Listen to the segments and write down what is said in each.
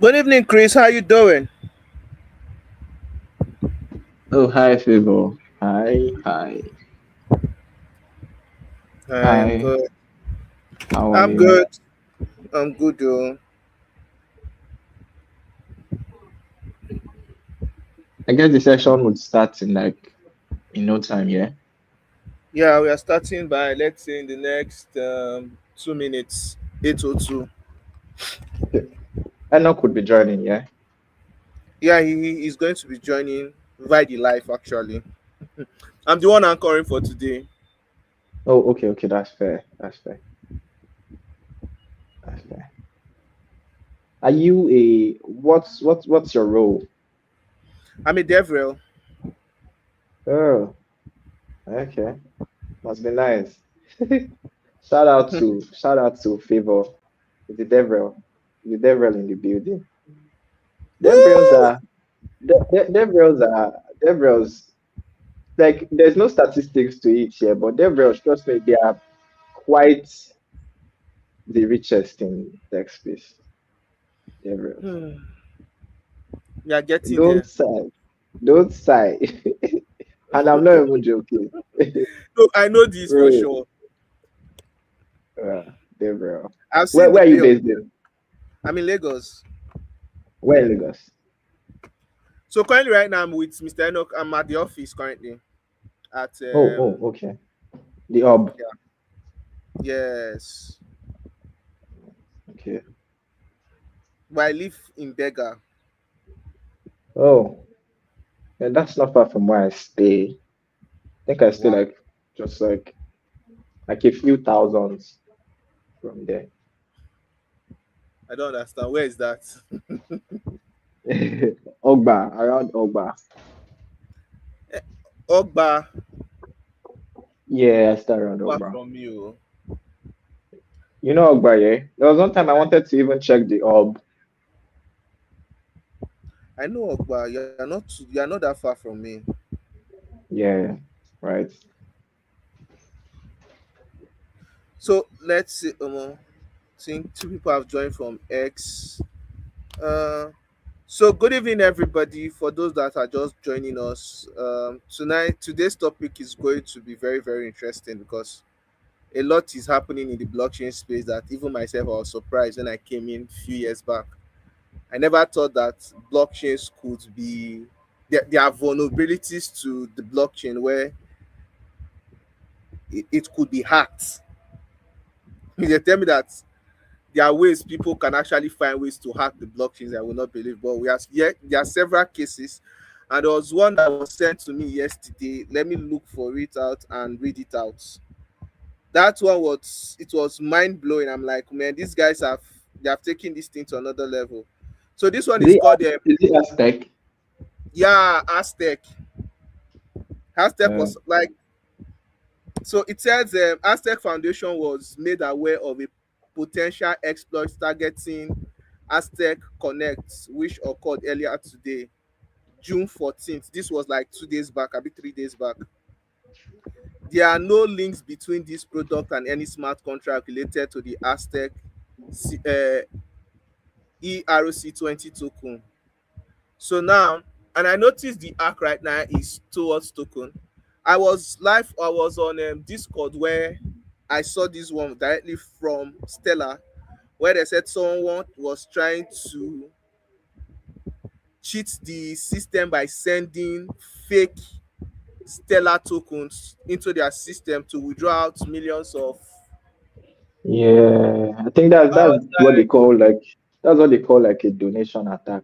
Good evening, Chris. How you doing? Oh, hi, Favour. Hi. I am Hi, good. how are I'm you? good. I'm good, though. I guess the session would start in in no time, yeah? Yeah, we are starting by let's say in the next 2 minutes. 8:02. Okay. Enoch would be joining, yeah? Yeah, he is going to be joining via the live. Actually, I'm the one anchoring for today. Oh, okay, that's fair. That's fair. Are you what's your role? I'm a Devrel. Oh, okay. Must be nice. Shout out to Favour. The devil. The devil in the building. Devils Woo! are devils like there's no statistics to it here, but devils, trust me, they are quite the richest in tech space. Devils. Hmm, we are getting Don't there. sigh. Don't sigh. And I'm not even joking. No, I know this for Bro, sure. devil. I've Where seen the where are you bill. based in? I'm in Lagos. Where in Lagos? So currently, right now, I'm with Mr. Enoch. I'm at the office currently. At Okay. The hub. yeah, yes. Okay. But I live in Bega. Oh, yeah, that's not far from where I stay. I think I stay Wow. just like a few thousands from there. I don't understand. Where is that? Ogba, around Ogba. Ogba, Yeah, I stay around far Ogba. from you. You know Ogba, yeah? There was one time I wanted to even check the hub. I know Ogba. You're not that far from me. Yeah, right. So let's see. Think two people have joined from X. Uh, so good evening, everybody. For those that are just joining us, today's topic is going to be very, very interesting because a lot is happening in the blockchain space that even myself I was surprised when I came in a few years back. I never thought that blockchains could be there are vulnerabilities to the blockchain where it could be hacked. They tell me that there are ways people can actually find ways to hack the blockchains I will not believe. But we have yet there are several cases, and there was one that was sent to me yesterday. Let me look for it out and read it out. That one was mind blowing. I'm like, man, these guys have taken this thing to another level. So this one Is is it called is it Aztec? yeah, Aztec. Aztec Uh, was like so it says Aztec Foundation was made aware of a potential exploit targeting Aztec Connect, which occurred earlier today, June 14th. This was like 2 days back, a bit 3 days back. There are no links between this product and any smart contract related to the Aztec ERC20 token. So now, and I noticed the arc right now is towards token. I was on Discord where I saw this one directly from Stella, where they said someone was trying to cheat the system by sending fake Stellar tokens into their system to withdraw out millions of. yeah, I think I was that's what they call like a donation attack.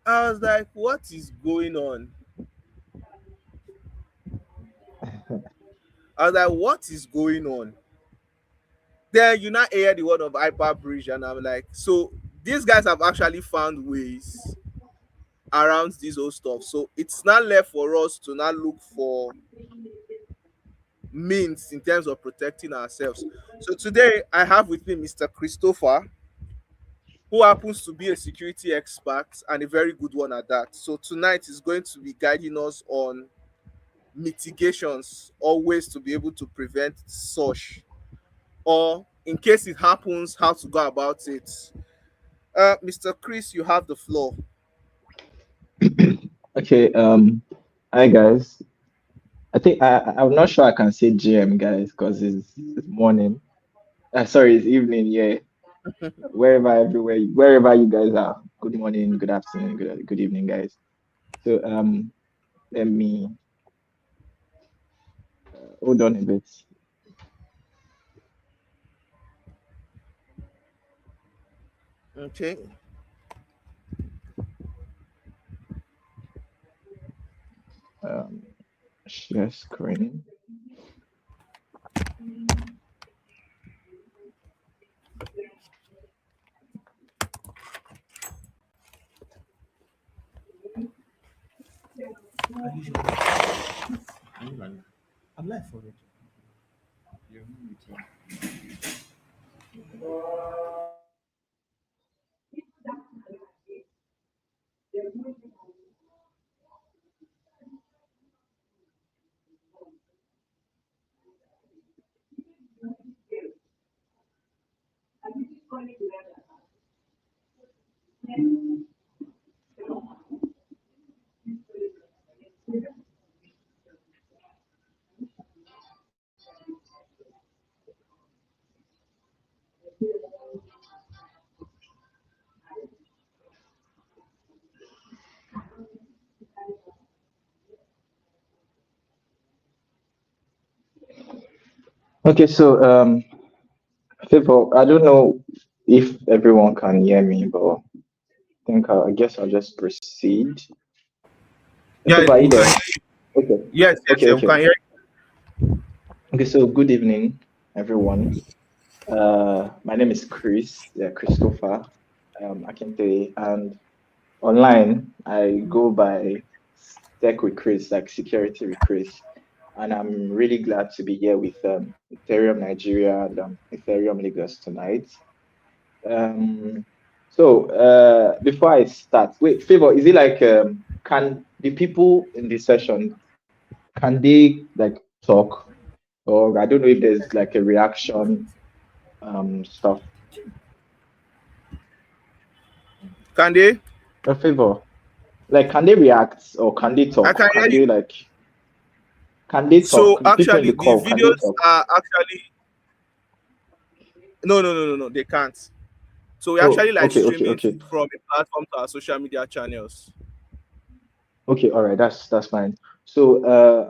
I was like, what is going on? I was like, what is going on? Then you now hear the word of Hyperbridge, and I'm like, so these guys have actually found ways around this whole stuff. So it's not left for us to now look for means in terms of protecting ourselves. So today I have with me Mr. Christopher, who happens to be a security expert and a very good one at that. So tonight is going to be guiding us on mitigations or ways to be able to prevent such, or in case it happens, how to go about it. Mr. Chris, you have the floor. Okay, hi guys. I think I'm not sure I can say GM guys because it's morning. Sorry, it's evening. Yeah, wherever you guys are. Good morning, good afternoon, good evening, guys. So let me hold on a bit. Okay. Um, share screen. I'm live for it. Okay, so Favour, I don't know if everyone can hear me, but I guess I'll just proceed. Yeah, Favour, are you we can there? hear you. Okay, Yes, yes, okay, yeah, we okay. can hear Okay, so good evening, everyone. My name is Chris, yeah, Christopher Akintoye, and online I go by Tech with Chris, like security with Chris, and I'm really glad to be here with Ethereum Nigeria and Ethereum Lagos tonight. Um, Before I start, wait, Favor, is it like can the people in the session can they like talk, or I don't know if there's like a reaction stuff. Can they? A Favor, like can they react or can they I can talk? hear Can you. they like can they So talk? People in actually, the the call, can they videos talk? are actually no, no, no, no, no. They can't. So we actually Oh, like okay, okay, streaming okay. from a platform to our social media channels. Okay, all right, that's fine. So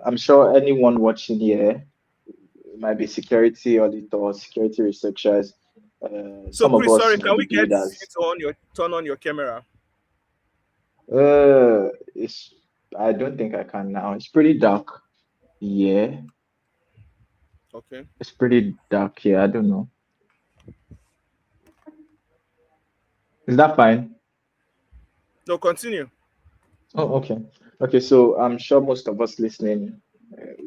I'm sure anyone watching here might be security auditors, security researchers. So Some of Chris, us sorry, might can be we get you builders. to turn on your camera? It's I don't think I can now. It's pretty dark. Yeah, Okay. it's pretty dark here. I don't know. Is that fine? No, continue. Oh, okay. Okay, so I'm sure most of us listening,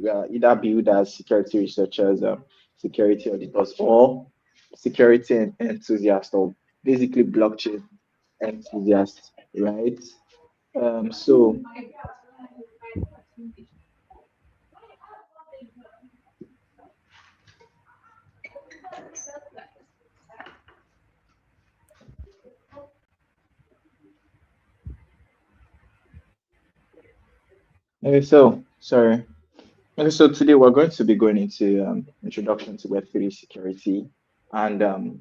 we are either builders, security researchers, security auditors, or security enthusiasts, or basically blockchain enthusiasts, right? Um, so, sorry. Okay, so today we're going to be going into introduction to Web3 security and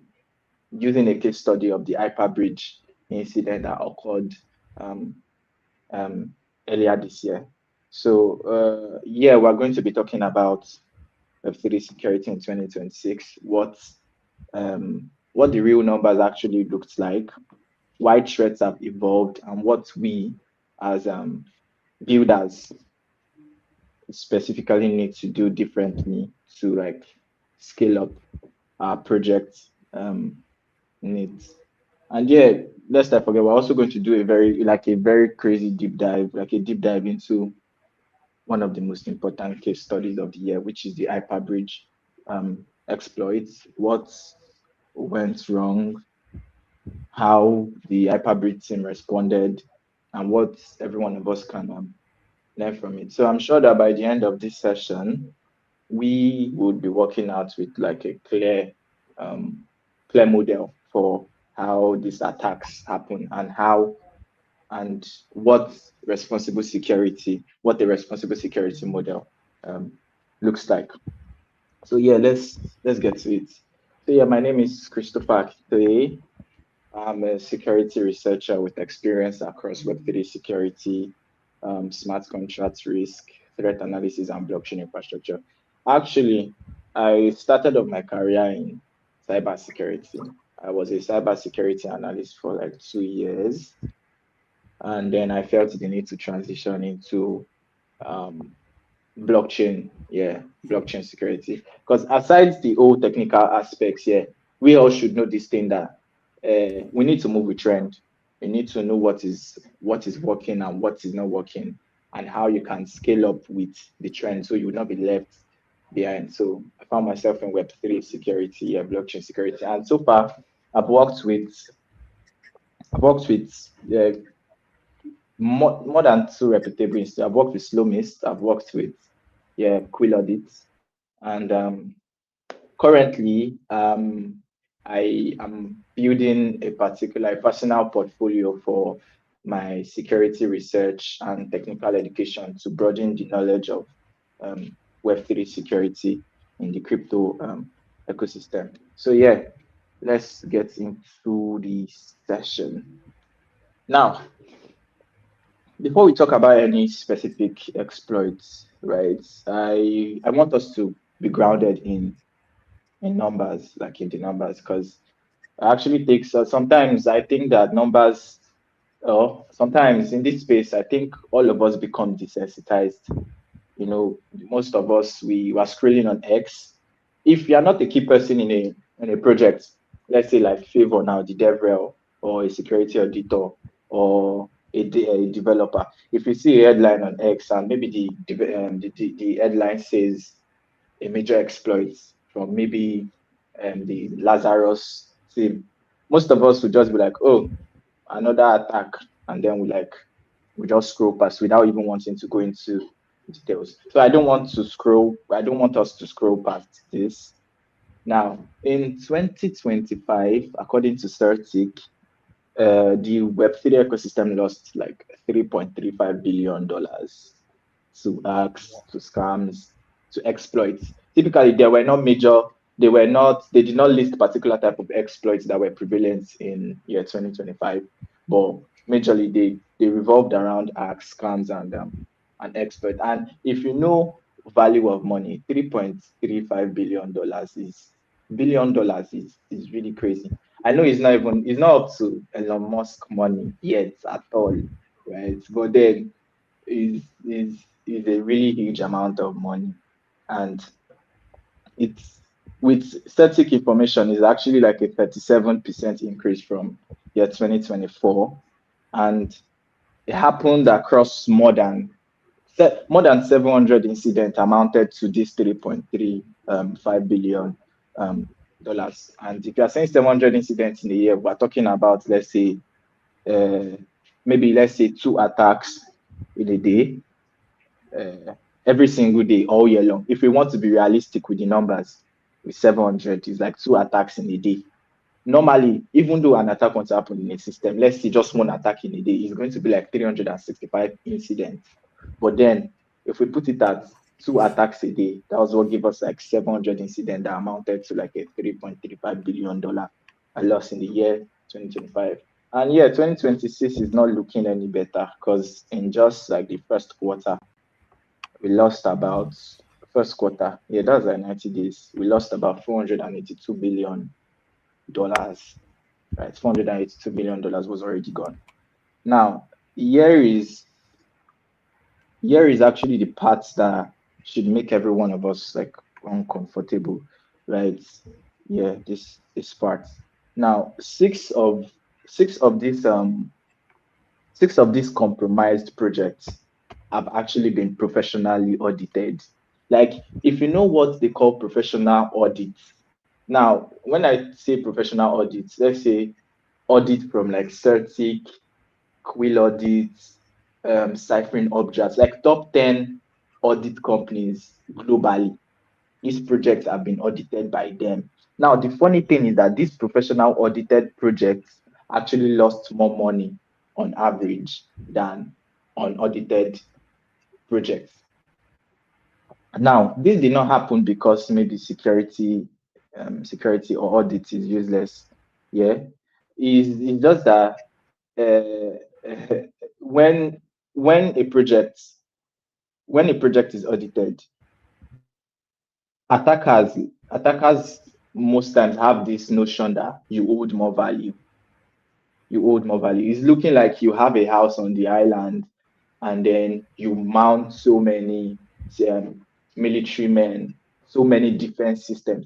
using a case study of the Hyperbridge incident that occurred um, um, earlier this year. So, yeah, we're going to be talking about Web3 security in 2026, what the real numbers actually looked like, why threats have evolved, and what we as builders specifically need to do differently to like scale up our project needs. And yeah, lest I forget, we're also going to do a very crazy deep dive, like a deep dive into one of the most important case studies of the year, which is the Hyperbridge exploits. What went wrong, how the Hyperbridge team responded, and what every one of us can learn from it. So I'm sure that by the end of this session, we would be working out with like a um, clear model for how these attacks happen, and how and what the responsible security model um, looks like. So yeah, let's get to it. So yeah, my name is Christopher Akintoye. I'm a security researcher with experience across Web3 security, smart contract risk, threat analysis, and blockchain infrastructure. Actually, I started off my career in cybersecurity. I was a cybersecurity analyst for like 2 years, and then I felt the need to transition into um, blockchain, yeah, blockchain security. Because aside the old technical aspects, yeah, we all should know this thing that we need to move with trend. You need to know what is working and what is not working, and how you can scale up with the trend so you will not be left behind. So I found myself in Web3 security, yeah, blockchain security, and so far I've worked with I've worked with uh, more than two reputable institutes. I've worked with Slowmist, I've worked with Quill Audits, and currently I am building a personal portfolio for my security research and technical education to broaden the knowledge of um, Web3 security in the crypto ecosystem. So yeah, let's get into the session. Now, before we talk about any specific exploits, right? I want us to be grounded in numbers, like in the numbers, because actually takes sometimes I think that numbers, or sometimes in this space, I think all of us become desensitized. Most of us we were scrolling on X. If you are not a key person in a project, let's say like Favour now, the DevRel, or a security auditor, or a developer, if you see a headline on X and maybe the headline says a major exploit from maybe the Lazarus team, most of us would just be like, oh, another attack, and then we just scroll past without even wanting to go into details. So I don't want us to scroll past this. Now, in 2025, according to Certic, the Web3 ecosystem lost like $3.35 billion to hacks, to scams, to exploits. Typically, they did not list particular type of exploits that were prevalent in year 2025, but majorly they revolved around hacks, scams, and exploit. And if you know value of money, $3.35 billion is really crazy. I know it's not up to Elon Musk money yet at all, right? But then is a really huge amount of money, and it's with static information is actually like a 37% increase from year 2024, and it happened across more than 700 incidents amounted to this 3.35 billion dollars. And if you are saying 700 incidents in a year, we're talking about, uh, maybe let's say two attacks in a day, uh, every single day, all year long. If we want to be realistic with the numbers, with 700, it's like two attacks in a day. Normally, even though an attack wants to happen in a system, let's say just one attack in a day, it's going to be like 365 incidents. But then, if we put it at two attacks a day, that was what gave us like 700 incidents that amounted to like a $3.35 billion loss in the year 2025. And yeah, 2026 is not looking any better, because in just like the we lost about first quarter, yeah, that's like 90 days. We lost about $482 billion, right? $482 billion was already gone. Now, here is here is actually the part that should make every one of us like uncomfortable, right? Yeah, this part. Now, six of these compromised projects have actually been professionally audited. Like, if you know what they call professional audits, now, when I say professional audits, let's say audit from like Certic, Quill audits, ciphering objects, like top 10 audit companies globally. These projects have been audited by them. Now, the funny thing is that these professional audited projects actually lost more money on average than unaudited projects. Now, this did not happen because maybe security or audit is useless. Yeah, it's just that when when a project when a project is audited, attackers attackers most times have this notion that you hold more value. It's looking like you have a house on the island and then you mount so many um, military men, so many defense systems.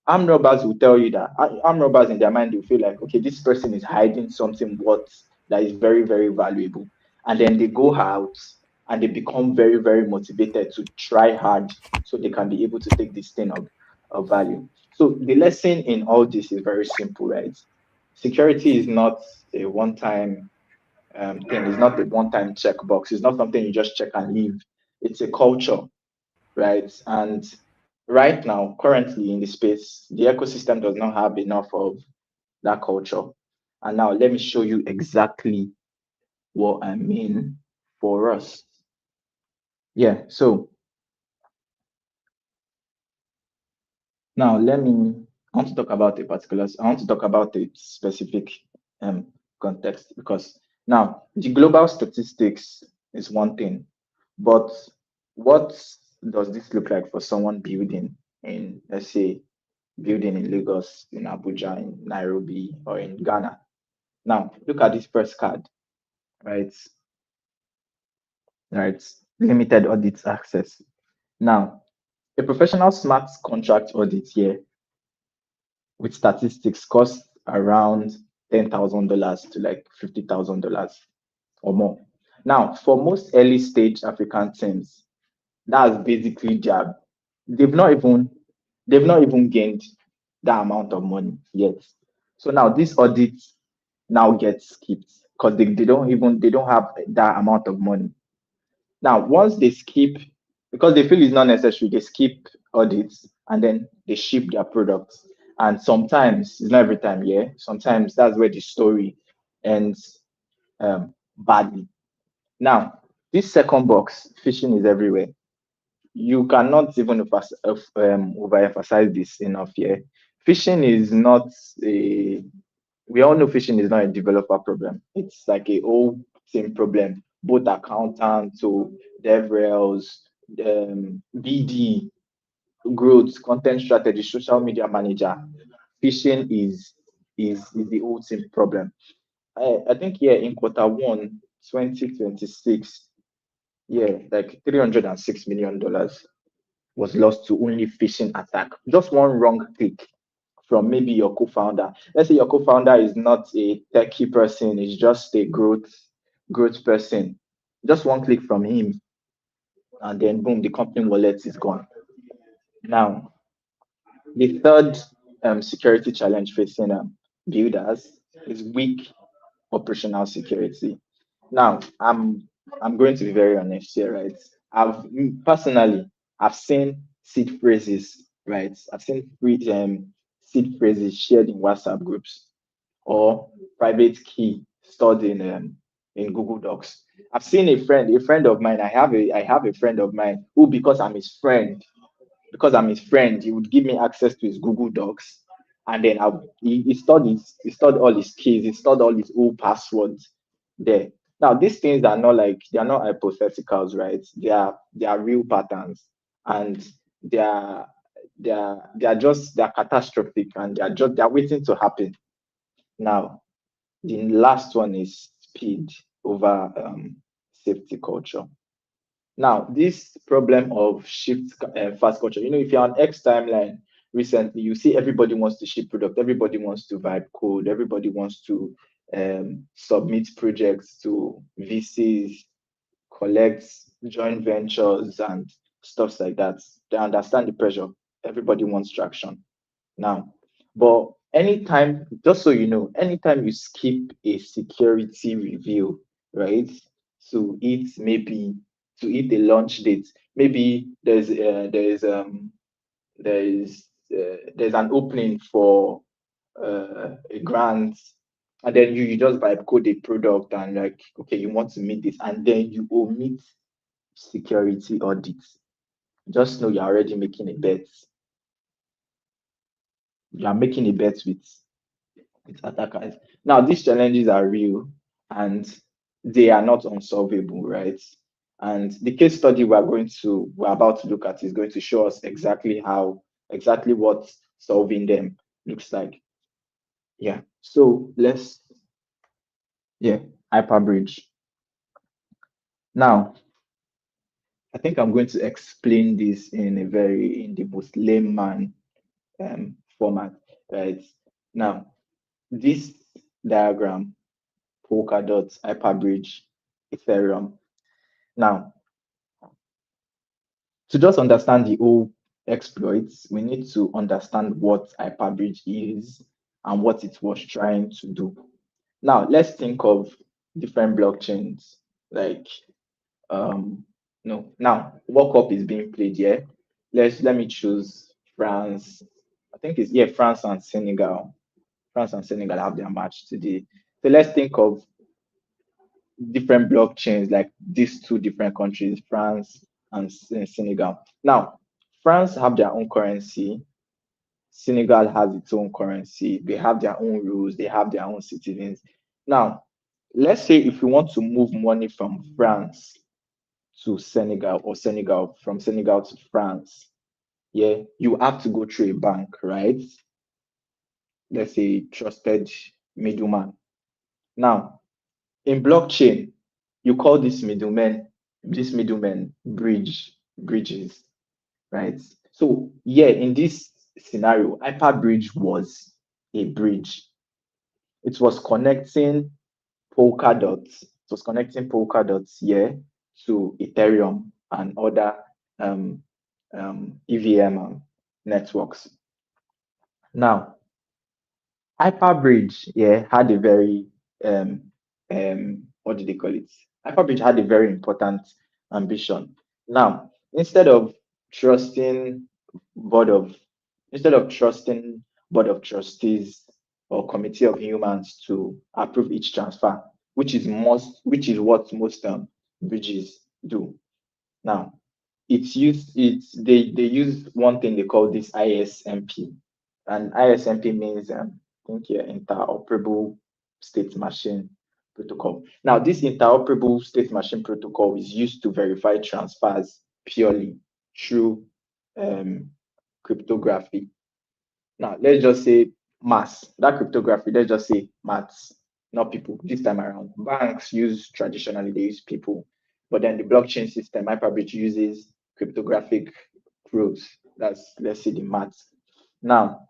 Armed robbers will tell you that armed robbers in their mind will feel like, okay, this person is hiding something worth that is very, very valuable. And then they go out and they become very, very motivated to try hard so they can be able to take this thing of value. So the lesson in all this is very simple, right? Security is not a one-time thing. It's not a one-time checkbox. It's not something you just check and leave. It's a culture, right? And right now, currently in the space, the ecosystem does not have enough of that culture. And now let me show you exactly what I mean for us. Yeah, so now I want to talk about I want to talk about a specific um, context because now the global statistics is one thing, but what does this look like for someone building in, let's say, building in Lagos, in Abuja, in Nairobi, or in Ghana? Now, look at this first card, right? Right, limited audit access. Now, a professional smart contract audit here with statistics costs around $10,000 to like $50,000 or more. Now, for most early stage African teams, that's basically their they've not even they've not even gained that amount of money yet. So now this audit now gets skipped because they don't have that amount of money. Now, once they skip, because they feel it's not necessary, they skip audits and then they ship their products. And sometimes, it's not every time, yeah. Sometimes that's where the story ends badly. Now, this second box, phishing is everywhere. You cannot even overemphasize this enough here. Phishing is not a We all know phishing is not a developer problem. It's like a whole team problem. Both accountants, so DevRels, BD, growth, content strategy, social media manager. Phishing is the whole team problem. I think here in quarter 1, 2026, yeah, like $306 million was lost to only phishing attack. Just one wrong click from maybe your co-founder. Let's say your co-founder is not a techie person, is just a growth person. Just one click from him, and then boom, the company wallet is gone. Now, the third security challenge facing builders is weak operational security. Now, I'm going to be very honest here, right? Personally, I've seen seed phrases, right? I've seen seed phrases shared in WhatsApp groups or private key stored in Google Docs. I've seen a friend of mine. I have a friend of mine who, because I'm his friend, he would give me access to his Google Docs, and then he stored all his keys, he stored all his old passwords there. Now, these things are not like they are not hypotheticals, right? They are real patterns, and they are they are catastrophic, and they are waiting to happen. Now, the last one is speed over safety culture. Now, this problem of shift fast culture, if you're on X timeline recently, you see everybody wants to ship product, everybody wants to vibe code, everybody wants to submit projects to VCs, collect joint ventures and stuff like that. They understand the pressure. Everybody wants traction now. But anytime, just so you know, anytime you skip a security review, right? To it maybe to hit a launch date. Maybe there is there's an opening for a grant, and then you just vibe code a product and like, okay, you want to meet this, and then you omit security audits. Just know you're already making a bet. You are making a bet with attackers. Now, these challenges are real and they are not unsolvable, right? And the case study we're about to look at is going to show us exactly what solving them looks like. Yeah. So yeah, Hyperbridge. Now, I think I'm going to explain this in the most layman format, right? Now, this diagram, Polkadot, Hyperbridge, Ethereum. Now, to just understand the whole exploits, we need to understand what Hyperbridge is and what it was trying to do. Now, let's think of different blockchains like no. Now, World Cup is being played here. Let me choose France. I think it's France and Senegal. France and Senegal have their match today. So let's think of different blockchains like these two different countries, France and Senegal. Now, France have their own currency. Senegal has its own currency. They have their own rules. They have their own citizens. Now, let's say if you want to move money from France to Senegal or from Senegal to France, yeah, you have to go through a bank, right? Let's say trusted middleman. Now, in blockchain, you call this middlemen bridges, right? So yeah, in this scenario, Hyperbridge was a bridge. It was connecting Polkadot. It was connecting Polkadot here to Ethereum and other um, EVM networks. Now, Hyperbridge, yeah, had a very what do they call it? Hyperbridge had a very important ambition. Now, trusting board of instead of trusting board of trustees or committee of humans to approve each transfer, which is what most bridges do. Now, they use one thing they call this ISMP, and ISMP means I think here interoperable state machine protocol. Now, this interoperable state machine protocol is used to verify transfers purely through um, cryptography. Now, let's just say mass. That cryptography, let's just say maths, not people. This time around, banks use traditionally they use people, but then the blockchain system, Hyperbridge uses cryptographic proofs. That's let's say the maths. Now,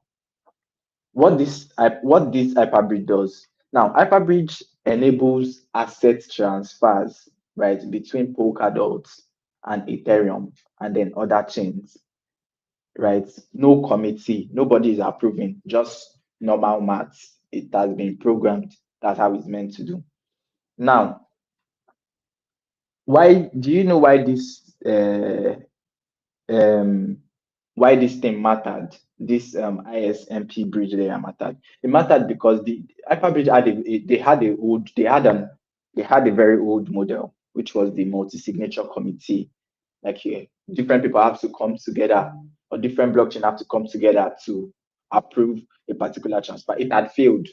what this Hyperbridge does. Now, Hyperbridge enables asset transfers, right, between Polkadot and Ethereum and then other chains, right? No committee, nobody is approving, just normal maths. It has been programmed. That's how it's meant to do. Now, why do you know um why this thing mattered? This ISMP bridge layer mattered. It mattered because the Hyperbridge they had a very old model, which was the multi-signature committee. Like here, different people have to come together, or different blockchain have to come together to approve a particular transfer. It had failed,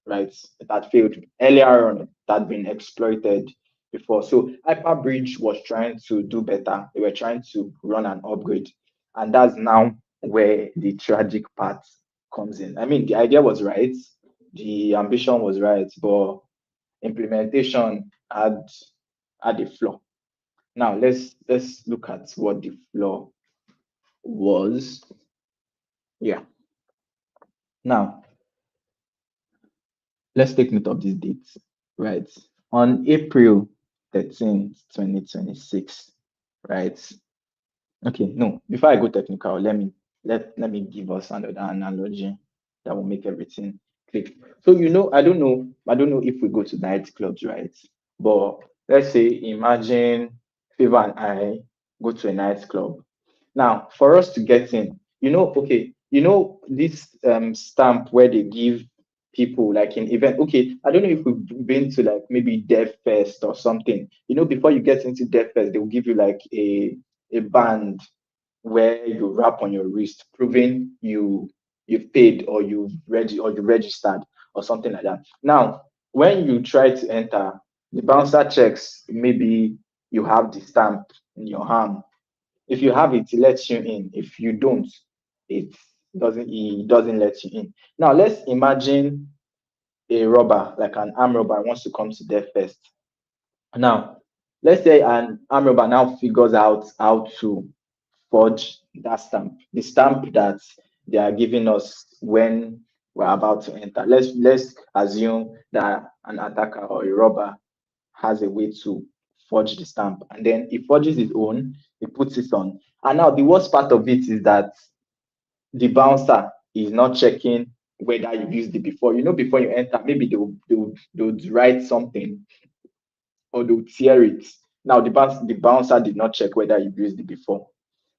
right? It had failed earlier on. It had been exploited before. So Hyperbridge was trying to do better. They were trying to run an upgrade, and that's now where the tragic part comes in. I mean, the idea was right, the ambition was right, but implementation had a flaw. Now let's look at what the flaw was. Yeah. Now let's take note of this date. Right. On April 13th, 2026. Right. Okay, no, before I go technical, let me give us another analogy that will make everything click. So I don't know if we go to nightclubs, right? But let's say imagine Favour and I go to a nightclub. Now, for us to get in, okay, you know this stamp where they give people like in event. Okay, I don't know if we've been to like maybe Dev Fest or something. You know, before you get into Dev Fest, they will give you like a band where you wrap on your wrist, proving you've paid or you registered or something like that. Now, when you try to enter, the bouncer checks maybe you have the stamp in your arm. If you have it, it lets you in. If you don't, it doesn't let you in. Now let's imagine a robber, like an armed robber, wants to come to their first. Now, let's say an armed robber now figures out how to forge that stamp, the stamp that they are giving us when we're about to enter. Let's assume that an attacker or a robber has a way to forge the stamp, and then he forges his own, he puts it on. And now the worst part of it is that the bouncer is not checking whether you've used it before. You know, before you enter, maybe they'll write something or they'll tear it. Now the bouncer did not check whether you've used it before.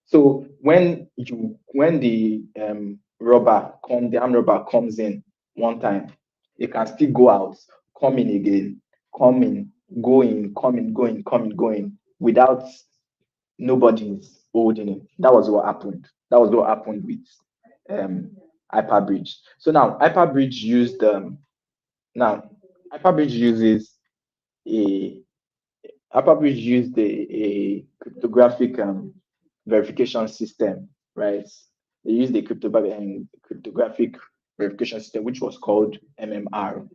So when the armed robber comes in one time, they can still go out, come in again, come in, go in, come in, go in, come in, go in, without nobody's holding it. That was what happened. That was what happened with um Hyperbridge. So now Hyperbridge uses a Hyperbridge used a cryptographic verification system, right? They used a cryptographic verification system which was called MMR,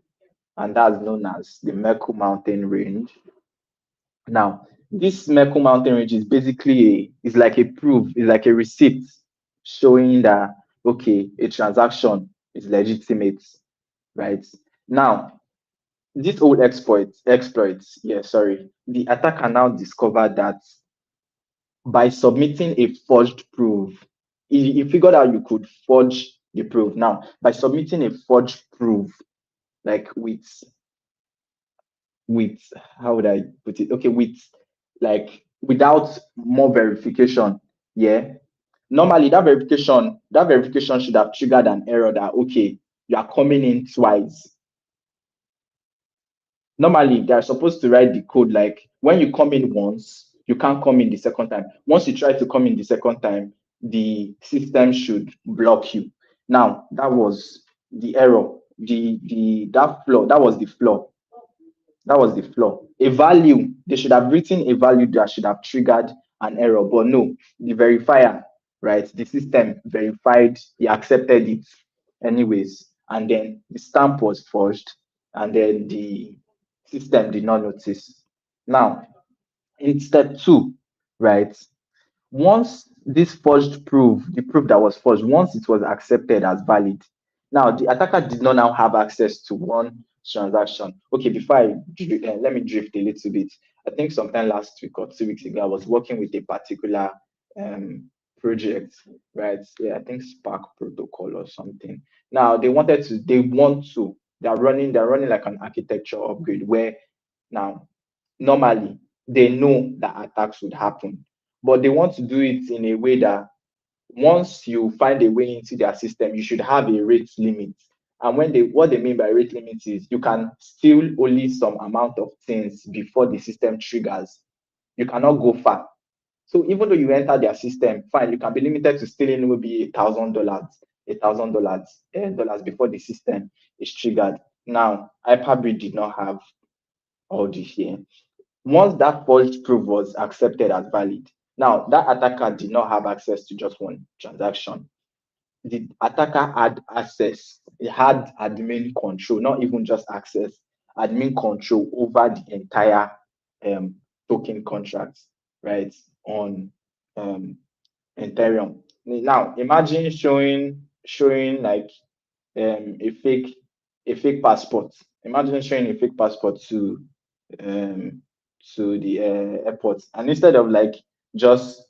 and that's known as the Merkle Mountain Range. Now, this Merkle Mountain Range is basically is like a proof, is like a receipt showing that okay, a transaction is legitimate, right? Now, this old exploits, yeah, sorry, the attacker now discovered that by submitting a forged proof, he figured out you could forge the proof. Now, by submitting a forged proof, like with how would I put it? Okay, with like without more verification, yeah. Normally that verification should have triggered an error that okay, you are coming in twice. Normally they're supposed to write the code like when you come in once, you can't come in the second time. Once you try to come in the second time, the system should block you. Now that was the error, the that flaw, that was the flaw. That was the flaw. A value, they should have written a value that should have triggered an error, but no, the verifier, right? The system verified, he accepted it anyways, and then the stamp was forged, and then the system did not notice. Now, in step two, right? Once this forged proof, the proof that was forged, once it was accepted as valid, now the attacker did not now have access to one transaction. Okay, let me drift a little bit. I think sometime last week or 2 weeks ago, I was working with a particular um, project, right? Yeah, I think Spark Protocol or something. Now they're running like an architecture upgrade where now normally they know that attacks would happen, but they want to do it in a way that once you find a way into their system, you should have a rate limit. And what they mean by rate limit is you can steal only some amount of things before the system triggers. You cannot go far. So even though you enter their system, fine, you can be limited to stealing maybe $1,000 before the system is triggered. Now, Hyperbridge did not have all this here. Once that forged proof was accepted as valid, now that attacker did not have access to just one transaction. The attacker had access, he had admin control, not even just access, admin control over the entire um, token contracts, right, on um, Ethereum. Now imagine showing like a fake passport. Imagine showing a fake passport um to the airport, and instead of like just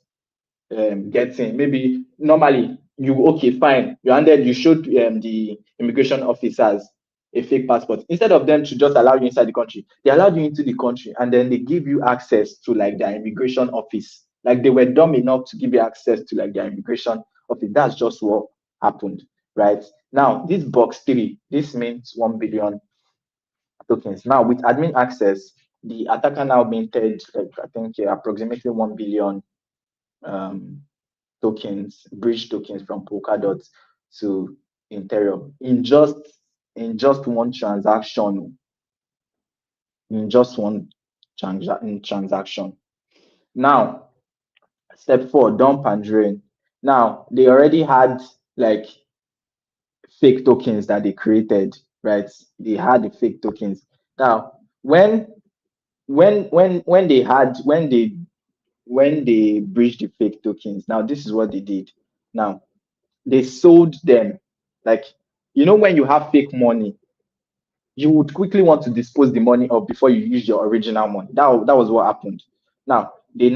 getting maybe normally you okay fine you showed the immigration officers a fake passport. Instead of them to just allow you inside the country, they allowed you into the country and then they give you access to like their immigration office. Like they were dumb enough to give you access to like their immigration office. That's just what happened, right? Now, this box three, this means 1 billion tokens. Now, with admin access, the attacker now minted, like, I think, approximately 1 billion um, tokens, bridge tokens from Polkadot to Ethereum in just one transaction, in just one transaction. Now, step four, dump and drain. Now, they already had like fake tokens that they created, right? They had the fake tokens. Now, when they had when they breached the fake tokens, now this is what they did. Now they sold them. Like, when you have fake money, you would quickly want to dispose the money of before you use your original money. That was what happened. Now they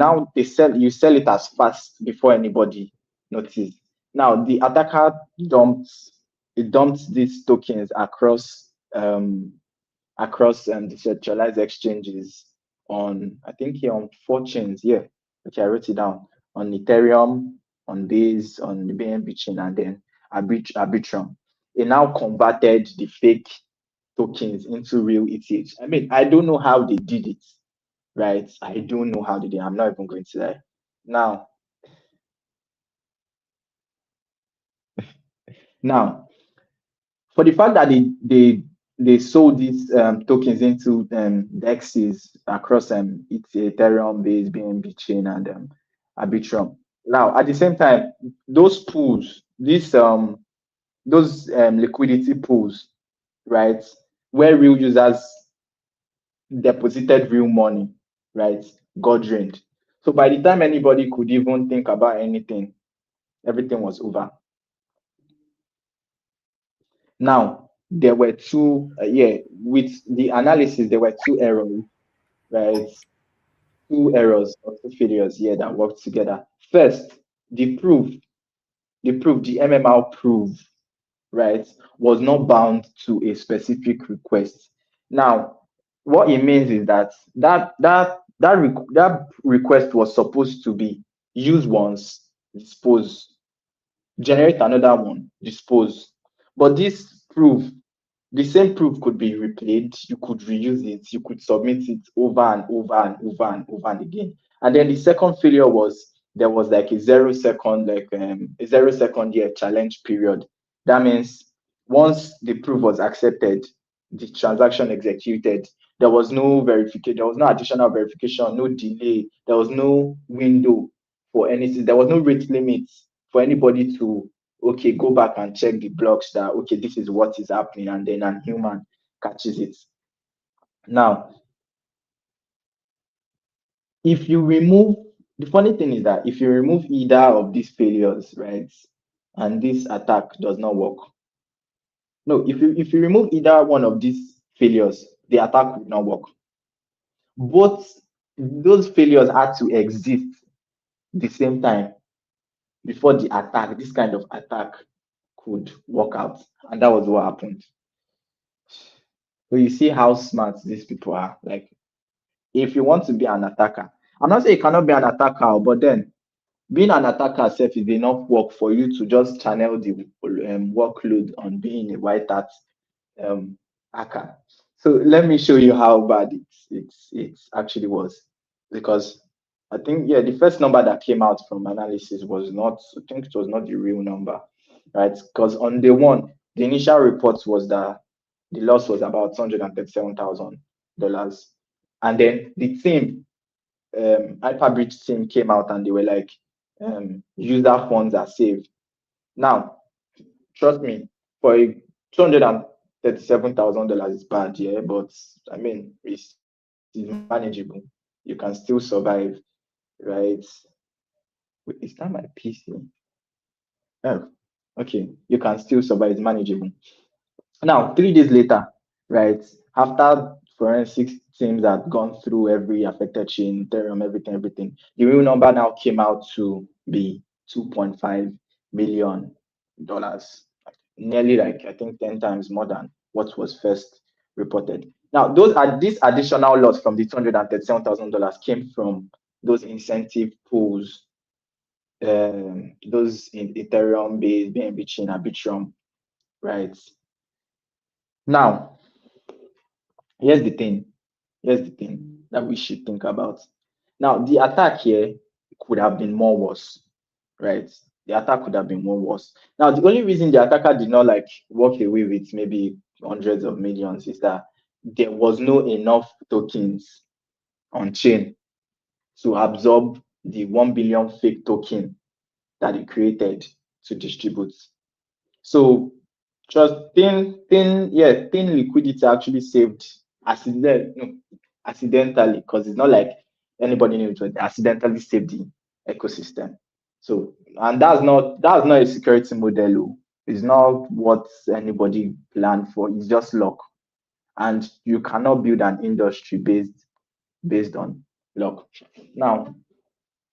sell it as fast before anybody noticed. Now the attacker dumped these tokens across decentralized exchanges on, I think, here on four chains. Yeah, okay, I wrote it down, on Ethereum, on Base, on the BNB chain, and then Arbitrum. It now converted the fake tokens into real ETH. I mean, I don't know how they did it, right? I don't know how they did it. I'm not even going to lie. Now, now, for the fact that they sold these tokens into dexes across Ethereum, Base, BNB chain, and Arbitrum. Now, at the same time, those pools, those liquidity pools, right, where real users deposited real money, right, got drained. So by the time anybody could even think about anything, everything was over. Now, there were with the analysis, there were two errors, right? Two errors or two failures here that worked together. First, the proof, the MMR proof, right, was not bound to a specific request. Now, what it means is that request was supposed to be use once, dispose, generate another one, dispose. But this proof, the same proof could be replayed, you could reuse it, you could submit it over and over and over and over and again. And then the second failure was there was like a 0 second, a 0 second challenge period. That means once the proof was accepted, the transaction executed. There was no verification, there was no additional verification, no delay, there was no window for anything, there was no rate limit for anybody to go back and check the blocks that this is what is happening, and then a human catches it. Now, if you remove the funny thing is that if you remove either of these failures, right, and this attack does not work. No, if you remove either one of these failures, the attack would not work. Both those failures had to exist the same time before this kind of attack could work out. And that was what happened. So you see how smart these people are. Like, if you want to be an attacker, I'm not saying you cannot be an attacker, but then being an attacker self is enough work for you to just channel the workload on being a white hat hacker. So let me show you how bad it actually was. Because I think, the first number that came out from analysis was not, I think it was not the real number, right? Because on day one, the initial report was that the loss was about $237,000. And then the team, Hyperbridge team came out and they were like, user funds are saved. Now, trust me, for a $237,000 is bad, yeah, but I mean, it's manageable. You can still survive, right? Wait, is that my PC? Oh, okay. You can still survive, it's manageable. Now, 3 days later, right, after forensics teams had gone through every affected chain, Ethereum, everything, the real number now came out to be $2.5 million, nearly, like, I think 10 times more than what was first reported. Now, this additional loss from the $237,000 came from those incentive pools those in Ethereum based, BNB chain, Arbitrum, right? Now, here's the thing. Here's the thing that we should think about. Now, the attack here could have been more worse, right? The attack could have been more worse. Now, the only reason the attacker did not like walk away with maybe hundreds of millions is that there was no enough tokens on chain to absorb the 1 billion fake token that he created to distribute. So just thin liquidity actually saved accidentally, because it's not like anybody knew it was accidentally saved the ecosystem. So, and that's not a security model. It's not what anybody planned for. It's just luck, and you cannot build an industry based on luck. Now,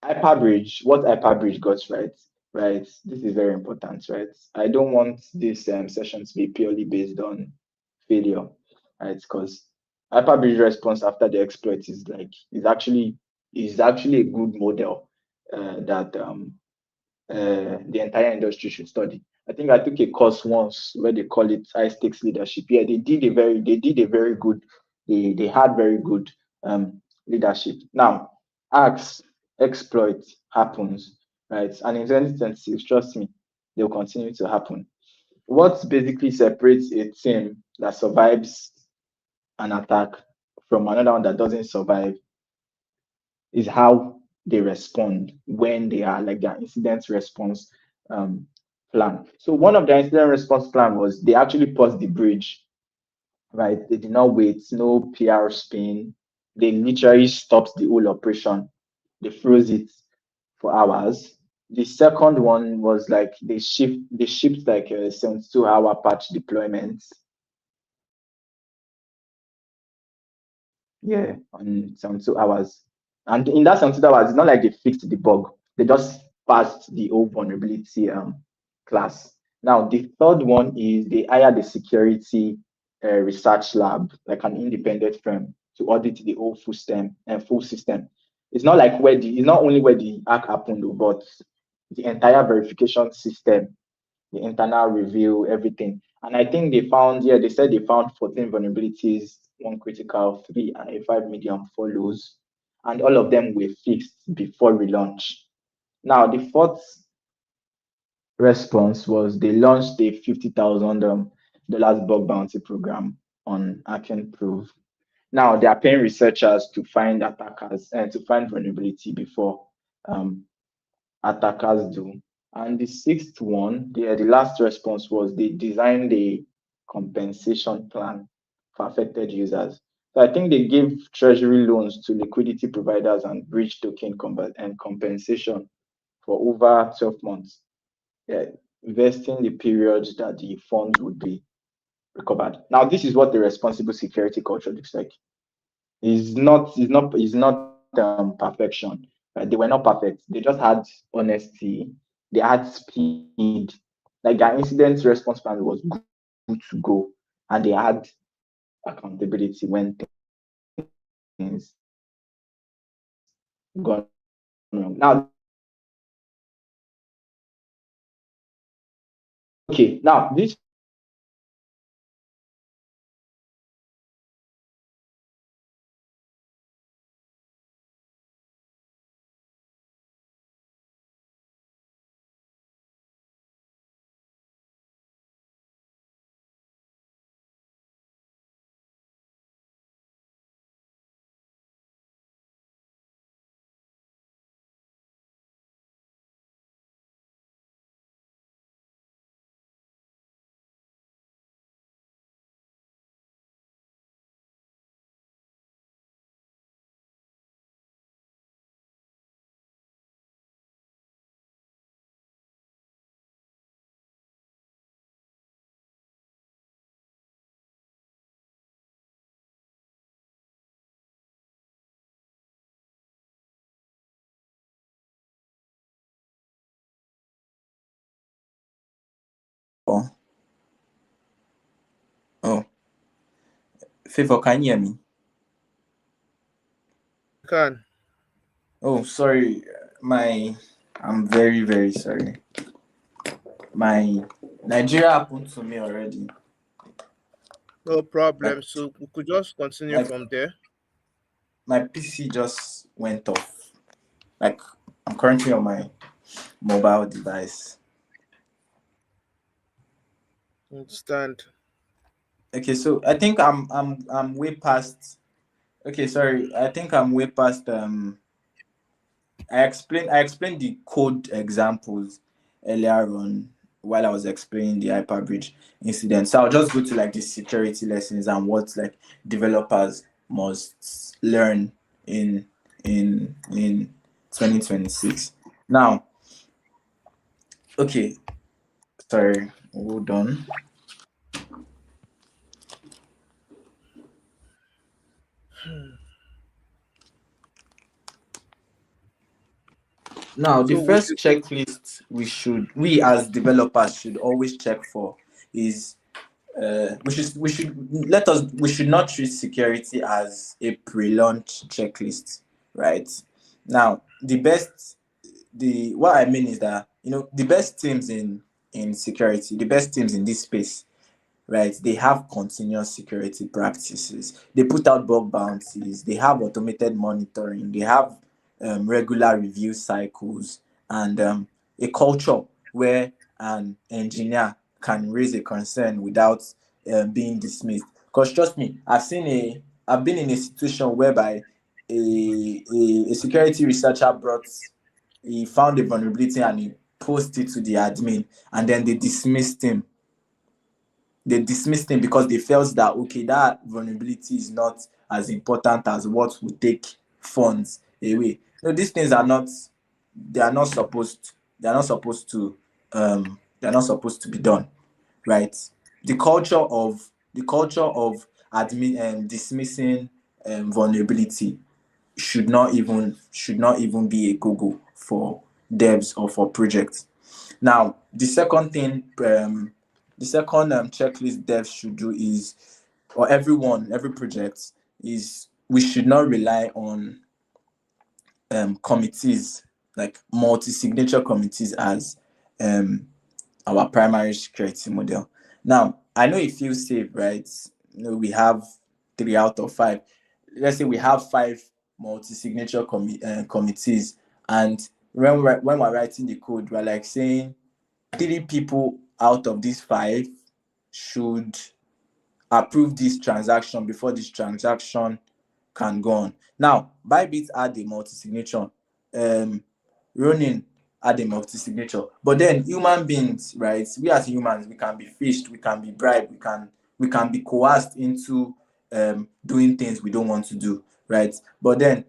Hyperbridge, what Hyperbridge got right, right? This is very important, right? I don't want this session to be purely based on failure, right? Because Hyperbridge response after the exploit is actually a good model that the entire industry should study. I think I took a course once where they call it high stakes leadership. Yeah, they did a very good, they had very good leadership. Now, acts exploit happens, right? And in 2026, trust me, they'll continue to happen. What basically separates a team that survives an attack from another one that doesn't survive is how they respond when they are like their incident response um, plan. So one of their incident response plan was they actually paused the bridge, right? They did not wait, no PR spin. They literally stopped the whole operation. They froze it for hours. The second one was like they shipped like a 72-hour patch deployment. Yeah, on 72 hours. And in that 72 hours, it's not like they fixed the bug. They just passed the old vulnerability class. Now, the third one is they hired a security research lab, like an independent firm, to audit the whole full system. It's not only where the hack happened, though, but the entire verification system, the internal review, everything. And I think they said they found 14 vulnerabilities, one critical, three and a 5 medium follows, and all of them were fixed before relaunch. Now, the fourth response was they launched a $50,000 dollars bug bounty program on Akintoye. Now, they are paying researchers to find attackers and to find vulnerability before um, attackers do. And the sixth one, the last response was they designed a compensation plan for affected users. So I think they gave treasury loans to liquidity providers and bridge token and compensation for over 12 months, yeah, vesting the period that the funds would be recovered. Now, this is what the responsible security culture looks like. It's not perfection. Right? They were not perfect. They just had honesty. They had speed. Like their incident response plan was good to go, and they had accountability when things gone wrong. Now, this is what the responsible security culture looks like. Okay, now this Oh, oh, Favour, can you hear me? Can. Oh, sorry, my I'm very, very sorry. My Nigeria happened to me already. No problem. Like, So we could just continue like from there. my PC just went off. Like, I'm currently on my mobile device. Understand. Okay, so I think I'm way past. Okay, sorry. I think I'm way past. I explained the code examples earlier on while I was explaining the Hyperbridge incident. So I'll just go to like the security lessons and what like developers must learn in in 2026. Now, okay, sorry, hold on. Now, the So we first should. checklist we as developers should always check for is we should not treat security as a pre-launch checklist, right? Now, the what I mean is that the best teams in security, the best teams in this space, right? They have continuous security practices. They put out bug bounties. They have automated monitoring. They have regular review cycles and a culture where an engineer can raise a concern without being dismissed. Because trust me, I've been in a situation whereby a security researcher he found a vulnerability and he posted it to the admin, and then they dismissed him because they felt that okay, that vulnerability is not as important as what would take funds away. These things are not they are not supposed they're not supposed to be done, right? The culture of admin and dismissing vulnerability should not even be a Google for devs or for projects. Now, the second checklist devs should do is, or every project is, we should not rely on committees like multi-signature committees as um, our primary security model. Now, I know it feels safe, right? We have 3 out of 5. Let's say we have 5 multi-signature committees, and when we're writing the code, we're like saying 3 people out of these 5 should approve this transaction before this transaction can go on. Now, Bybit add a multi-signature, Ronin add a multi-signature, but then human beings, right? We as humans, we can be fished, we can be bribed, we can be coerced into doing things we don't want to do, right? But then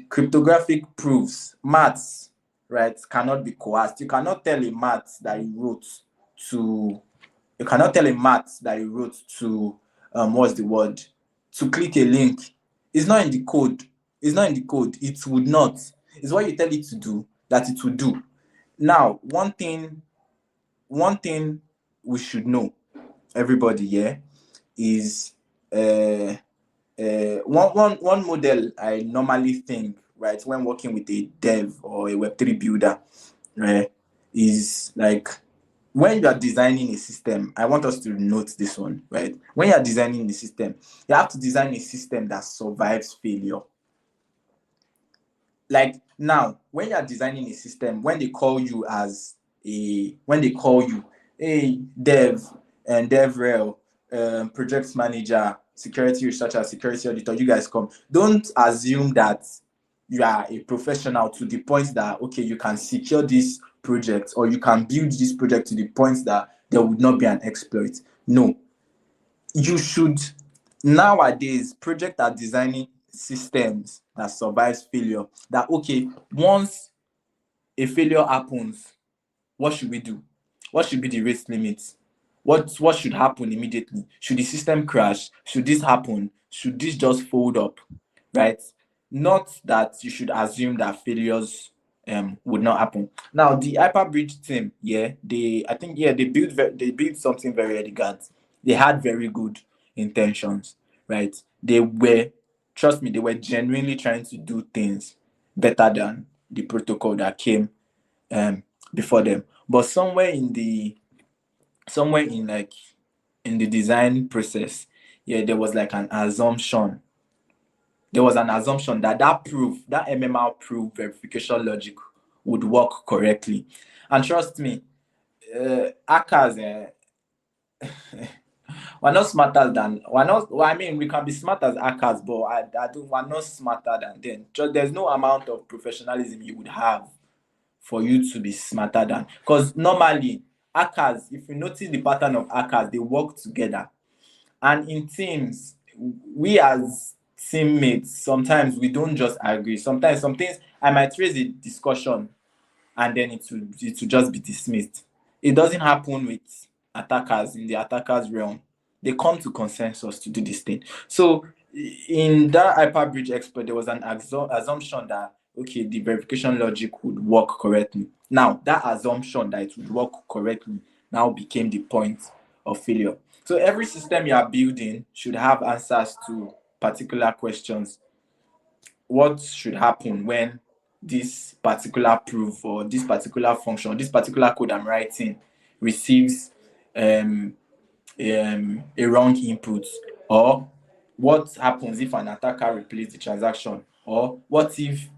cryptographic proofs, maths, right, cannot be coerced. To you cannot tell a math that you wrote to what's the word, to click a link. It's not in the code. It would not. It's what you tell it to do that it will do. Now, one thing we should know, everybody here, is one model I normally think, right, when working with a dev or a Web3 builder, right, is like, when you are designing a system, I want us to note this one, right? When you are designing the system, you have to design a system that survives failure. Like now, when you are designing a system, when they call you, hey, dev and devrel, project manager, security researcher, security auditor, you guys come. Don't assume that you are a professional to the point that okay, you can secure this project or you can build this project to the point that there would not be an exploit. No, you should. Nowadays, projects are designing systems that survives failure. That okay, once a failure happens, what should we do? What should be the rate limit? What should happen immediately? Should the system crash? Should this happen? Should this just fold up? Right? Not that you should assume that failures would not happen. Now, the Hyperbridge team, yeah, they built something very elegant. They had very good intentions, right? Trust me, they were genuinely trying to do things better than the protocol that came before them. But somewhere in like in the design process, yeah, there was like an assumption. There was an assumption that that MMR proof verification logic would work correctly. And trust me, hackers, we're not smarter than we're not. Well, I mean, we can be smart as hackers, but I don't. We're not smarter than them. Just there's no amount of professionalism you would have for you to be smarter than. Because normally hackers, if you notice the pattern of hackers, they work together, and in teams, we as teammates sometimes we don't just agree. Sometimes some things I might raise a discussion and then it will just be dismissed. It doesn't happen with attackers in the attackers realm. They come to consensus to do this thing. So in that Hyperbridge exploit, there was an assumption that okay, the verification logic would work correctly. Now that assumption that it would work correctly now became the point of failure. So every system you are building should have answers to particular questions. What should happen when this particular proof or this particular function, this particular code I'm writing receives a wrong input? Or what happens if an attacker replaces the transaction? Or what if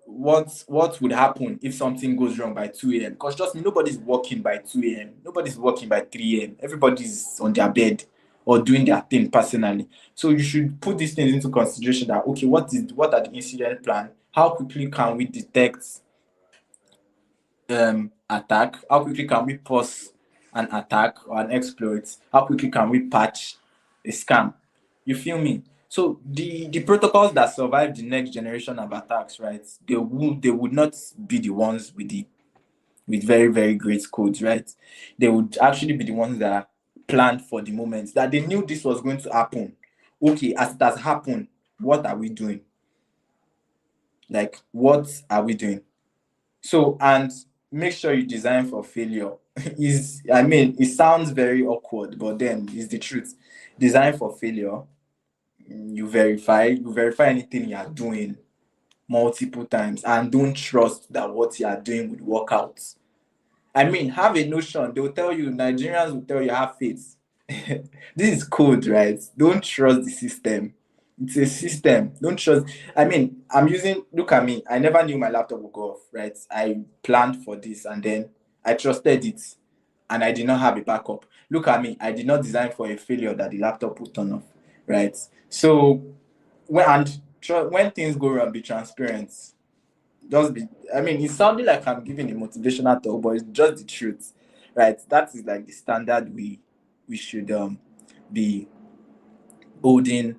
what would happen if something goes wrong by 2 a.m.? Because trust me, nobody's working by 2 a.m. Nobody's working by 3 a.m. Everybody's on their bed or doing their thing personally. So you should put these things into consideration that okay, what are the incident plan? How quickly can we detect attack? How quickly can we pause an attack or an exploit? How quickly can we patch a scam? You feel me? So the protocols that survive the next generation of attacks, right? They would not be the ones with very, very great codes, right? They would actually be the ones that are planned for the moment, that they knew this was going to happen. Okay, as it has happened, what are we doing? Like, what are we doing? So, and make sure you design for failure. It sounds very awkward, but then it's the truth. Design for failure. You verify anything you are doing multiple times and don't trust that what you are doing would work out. Have a notion. They'll tell you, Nigerians will tell you, have faith. This is code, right? Don't trust the system. It's a system. Don't trust. Look at me. I never knew my laptop would go off, right? I planned for this and then I trusted it and I did not have a backup. Look at me. I did not design for a failure that the laptop would turn off, right? So, when things go wrong, be transparent. It sounded like I'm giving a motivational talk, but it's just the truth, right? That is like the standard we should be holding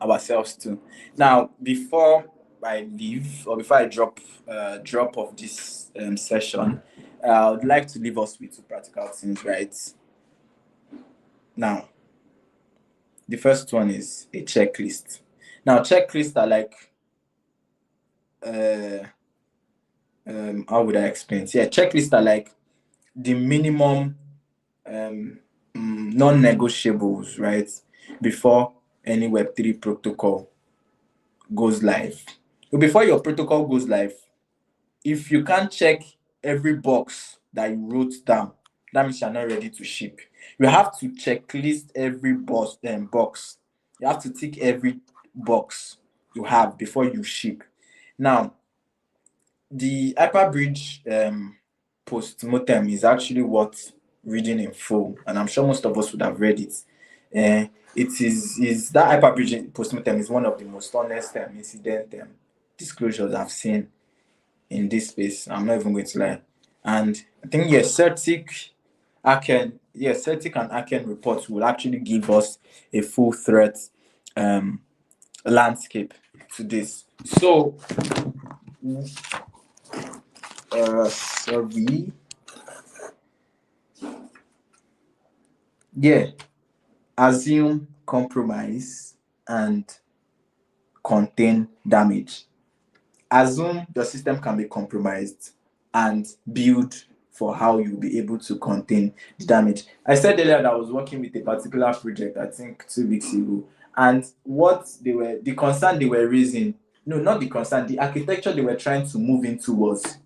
ourselves to. Now, before I leave or before I drop off this session, I would like to leave us with two practical things, right? Now, the first one is a checklist. Now, checklists are like how would I explain? Yeah, checklists are like the minimum non-negotiables, right? Before any Web3 protocol goes live. So before your protocol goes live, if you can't check every box that you wrote down, that means you're not ready to ship. You have to checklist every box. You have to tick every box you have before you ship. Now, the Hyperbridge post-mortem is actually worth reading in full, and I'm sure most of us would have read it. It is that Hyperbridge post-mortem is one of the most honest incident disclosures I've seen in this space. I'm not even going to lie. And I think Certic and Aken reports will actually give us a full threat landscape to this. So sorry. Yeah. Assume compromise and contain damage. Assume your system can be compromised and build for how you'll be able to contain the damage. I said earlier that I was working with a particular project, I think 2 weeks ago, and the concern they were raising no, not the concern. The architecture they were trying to move into was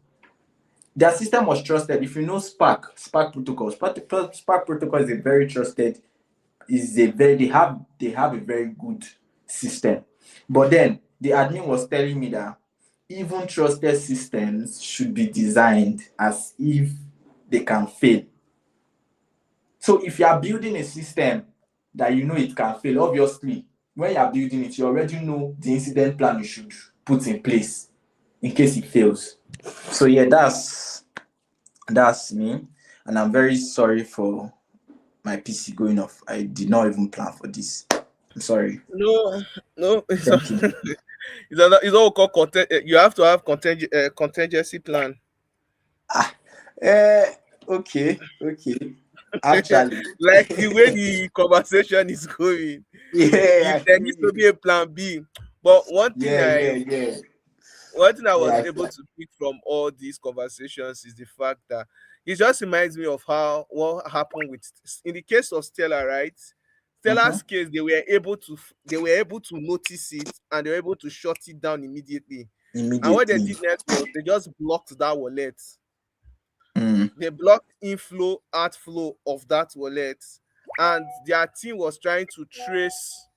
their system was trusted. If you know Spark protocol, Spark protocol is a very trusted, they have a very good system. But then the admin was telling me that even trusted systems should be designed as if they can fail. So if you are building a system that you know it can fail, obviously when you are building it, you already know the incident plan you should put in place in case it fails. So yeah, that's me, and I'm very sorry for my PC going off. I did not even plan for this. I'm sorry. No, no, Thank you. it's all called content. You have to have contingency plan. Ah, eh, okay. Actually, Like the way the conversation is going, yeah, if I there feel needs to you. be a plan B. But Yeah. one thing I Yeah, was able to pick from all these conversations is the fact that it just reminds me of how what happened with in the case of Stella, right? mm-hmm. Stella's case, they were able to notice it and they were able to shut it down immediately. And what they Immediately. did next was they just blocked that wallet. Mm, They blocked inflow, outflow of that wallet, and their team was trying to trace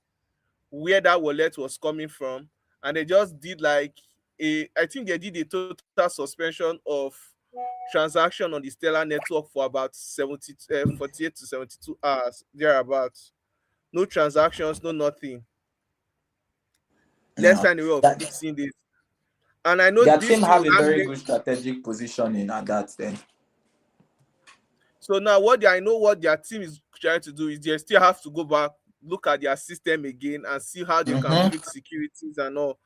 where that wallet was coming from, and they just did like I think they did a total suspension of transaction on the Stellar network for about 48 to 72 hours thereabouts. No transactions, no nothing. Let's yeah. find a way of That fixing this. And I know their this team thing have will a not very make. good strategic positioning at that then. So now I know what their team is trying to do is they still have to go back, look at their system again and see how they can Mm-hmm. tweak securities and all.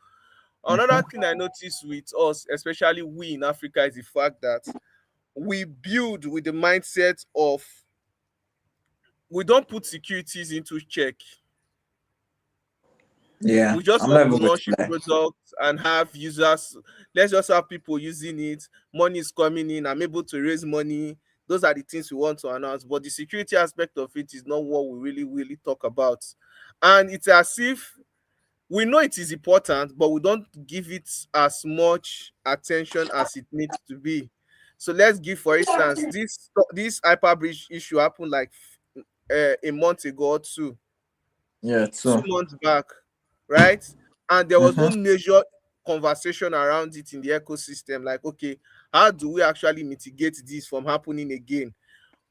Another Mm-hmm. thing I noticed with us, especially we in Africa, is the fact that we build with the mindset of we don't put securities into check. Yeah, We just I'm want not to even going launch to a lie. product and have users. Let's just have people using it. Money is coming in. I'm able to raise money. Those are the things we want to announce. But the security aspect of it is not what we really talk about. And it's as if we know it is important, but we don't give it as much attention as it needs to be. So let's give, for instance, this Hyperbridge issue happened like a month ago or two, Yeah, two too. months back, right? And there was no Mm-hmm. major conversation around it in the ecosystem. Like, okay, how do we actually mitigate this from happening again?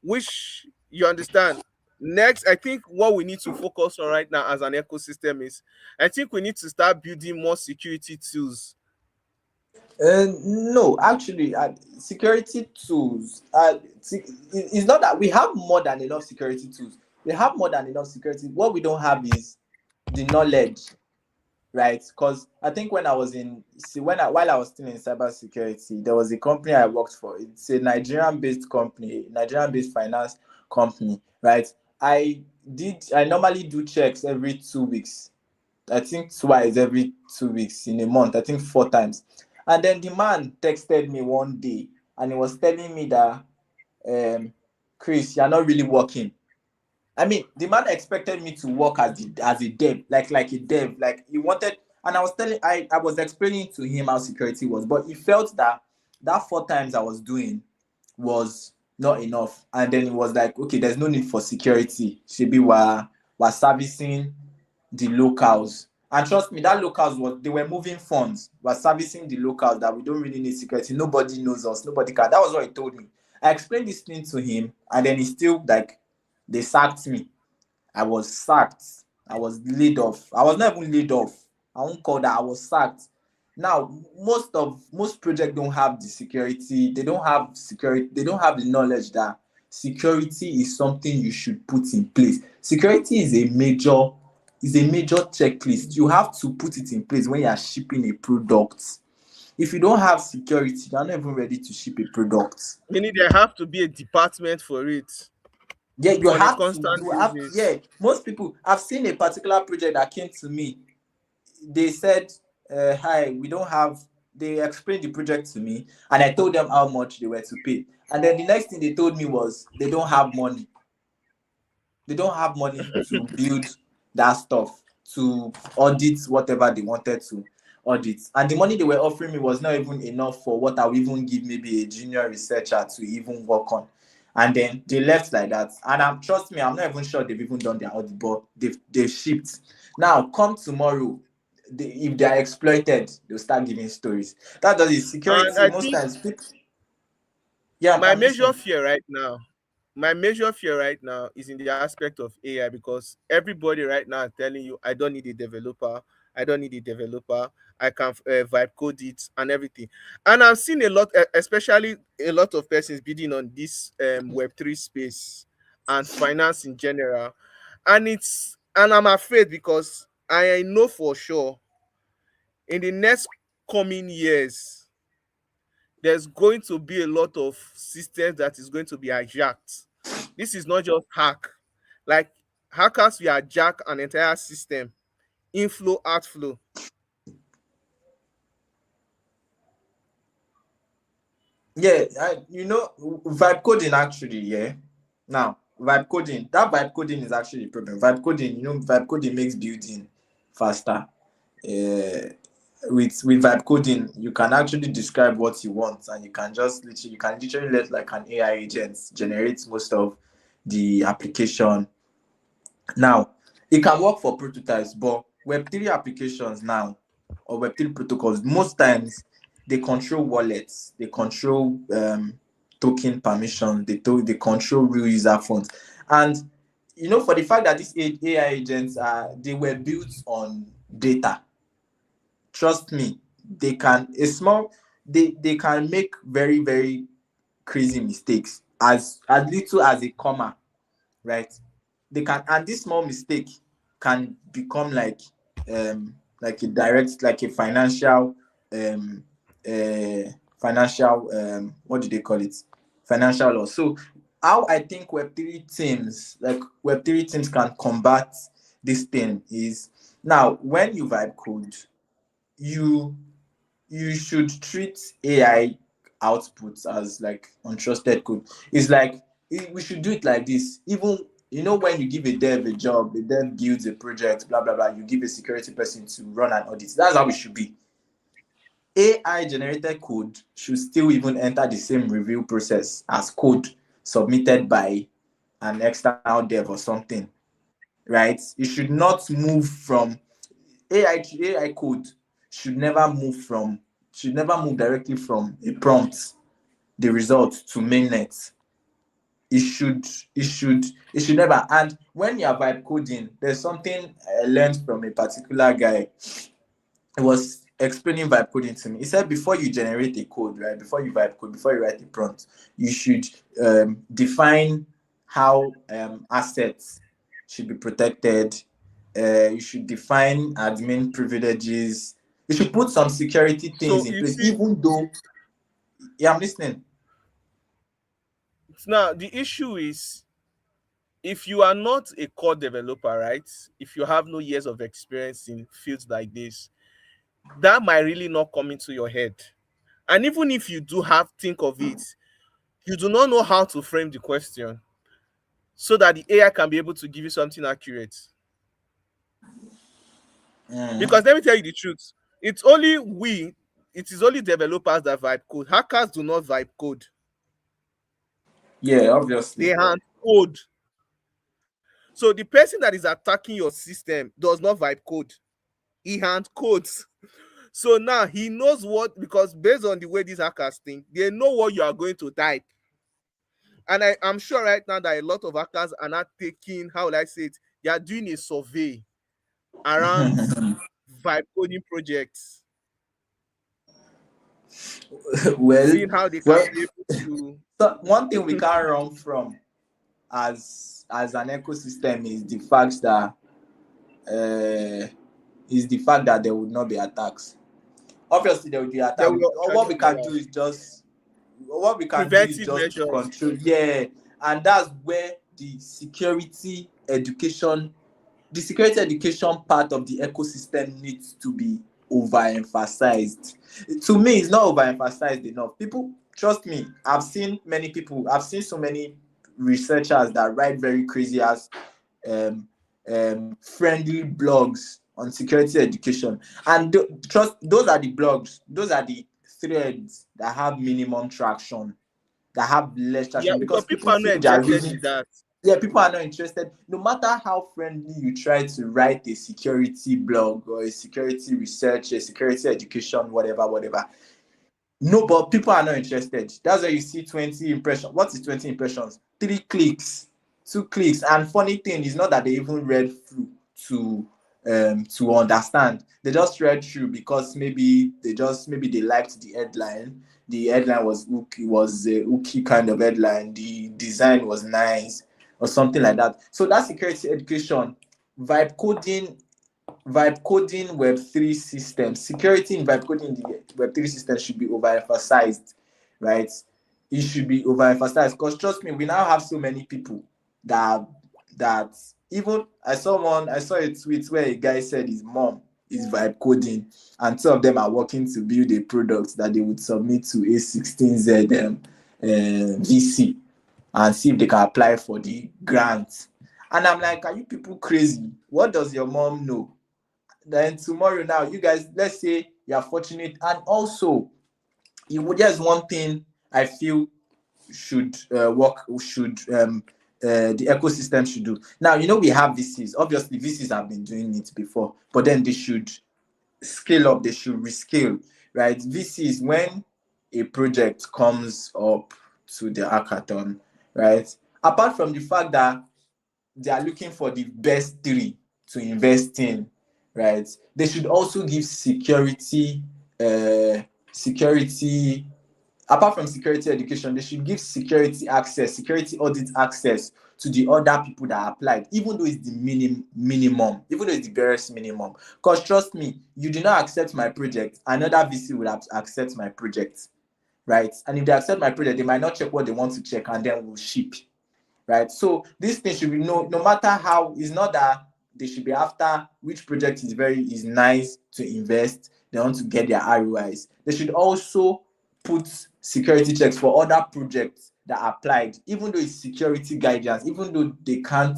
Which you understand. Next, I think what we need to focus on right now as an ecosystem is I think we need to start building more security tools. No, actually, security tools. It's not that we have more than enough security tools. We have more than enough security. What we don't have is the knowledge, right? Because I think when I was in, see, while I was still in cybersecurity, there was a company I worked for. It's a Nigerian-based company, Nigerian-based finance company, right? I normally do checks every 2 weeks. I think twice every 2 weeks in a month. I think 4 times. And then the man texted me one day and he was telling me that, Chris, you're not really working. I mean, the man expected me to work as a dev, like a dev, like he wanted. And I was explaining to him how security was, but he felt that 4 times I was doing was not enough. And then he was like, okay, there's no need for security. Should be we're servicing the locals. And trust me, that locals they were moving funds. We're servicing the locals that we don't really need security. Nobody knows us. Nobody can. That was what he told me. I explained this thing to him, and then he still like they sacked me. I was sacked. I was laid off. I was not even laid off. I won't call that. I was sacked. Now, most projects don't have the security. They don't have security. They don't have the knowledge that security is something you should put in place. Security is a major checklist. You have to put it in place when you are shipping a product. If you don't have security, you're not even ready to ship a product. Meaning there have to be a department for it Yeah, you on a have to. constant You have. basis. Yeah, most people. I've seen a particular project that came to me. They said, "Hi, we don't have." They explained the project to me, and I told them how much they were to pay. And then the next thing they told me was they don't have money. They don't have money to build that stuff, to audit whatever they wanted to. audits, and the money they were offering me was not even enough for what I would even give maybe a junior researcher to even work on. And then they left like that. And trust me, I'm not even sure they've even done their audit, but they've shipped. Now, come tomorrow, if they are exploited, they'll start giving stories. That does it. And Security, I most think times, people. Yeah, my I'm major listening. fear right now, is in the aspect of AI, because everybody right now is telling you, I don't need a developer. I don't need a developer. I can vibe code it and everything. And I've seen a lot, especially a lot of persons bidding on this Web3 space and finance in general. And I'm afraid, because I know for sure in the next coming years, there's going to be a lot of systems that is going to be hijacked. This is not just hack. Like, hackers will hijack an entire system, inflow, outflow. Yeah, vibe coding actually, yeah. Now, that vibe coding is actually a problem. Vibe coding makes building faster. Uh, with vibe coding, you can actually describe what you want, and you can literally let like an AI agent generate most of the application. Now, it can work for prototypes, but Web3 applications now, or Web3 protocols, most times they control wallets, they control token permission, they control real user funds. And for the fact that these AI agents they were built on data, trust me, they can make very, very crazy mistakes as little as a comma, right? They can, and this small mistake can become like a direct, like a um financial what do they call it, financial loss. So how I think web3 teams can combat this thing is, now when you vibe code, you you should treat AI outputs as like untrusted code. It's like, we should do it like this. Even when you give a dev a job, the dev builds a project, blah blah blah. You give a security person to run an audit. That's how it should be. AI generated code should still even enter the same review process as code submitted by an external dev or something, right? It should not move from AI code should never move directly from a prompt, the result, to mainnet. It should it should it should never. And when you're vibe coding, there's something I learned from a particular guy. He was explaining vibe coding to me. He said, before you generate a code, right? Before you vibe code, before you write a prompt, you should define how assets should be protected. You should define admin privileges. You should put some security things So in you place, see, even though. Yeah, I'm listening. now the issue is, if you are not a core developer, right? If you have no years of experience in fields like this, that might really not come into your head. And even if you do have think of it, you do not know how to frame the question so that the AI can be able to give you something accurate. Mm. Because let me tell you the truth, it's only we, it is only developers that vibe code. Hackers do not vibe code. Yeah, They obviously. hand code. So the person that is attacking your system does not vibe code. He hand codes. So now he knows what, because based on the way these hackers think, they know what you are going to type. And I'm sure right now that a lot of hackers are not taking, how will I say it, they are doing a survey around vibe coding projects, well, seeing how they can well. be able to. So one thing we can't run from as an ecosystem uh, is the fact that there would not be attacks. Obviously, there will be There attack. will What actually we be can do is just measures. control. Yeah, and that's where the security education part of the ecosystem needs to be overemphasized. To me, it's not overemphasized enough. People, trust me, I've seen so many researchers that write very crazy as friendly blogs on security education. And trust, those are the blogs, those are the threads that have minimum traction, that have less Yeah, traction, because because people people are not feel they are interested in losing. that. Yeah, people are not interested. No matter how friendly you try to write a security blog or a security research, a security education, whatever. No, but people are not interested. That's why you see 20 impressions. What is 20 impressions? 3 clicks, 2 clicks. And funny thing is not that they even read through to understand. They just read through because maybe they liked the headline. The headline was hooky, was a hooky kind of headline. The design was nice or something like that. So that security education, vibe coding, Web3 system, security in vibe coding in the Web3 system should be overemphasized, right? It should be overemphasized because trust me, we now have so many people that that even I saw a tweet where a guy said his mom is vibe coding, and two of them are working to build a product that they would submit to A16Z VC and see if they can apply for the grant. And I'm like, are you people crazy? What does your mom know? Then tomorrow, now you guys, let's say you're fortunate, and also you would, just one thing I feel should the ecosystem should do. Now, we have VCs. Obviously VCs have been doing it before, but then they should scale up, they should rescale, right? VCs, when a project comes up to the hackathon, right, apart from the fact that they are looking for the best three to invest in, right? They should also give security. Apart from security education, they should give security access, security audit access to the other people that applied, even though it's the minimum, even though it's the barest minimum. Because trust me, you do not accept my project, another VC would have to accept my project, right? And if they accept my project, they might not check what they want to check, and then we'll ship, right? So this thing should be, no matter how, it's not that they should be after which project is nice to invest, they want to get their ROIs. They should also put security checks for other projects that applied, even though it's security guidance, even though they can't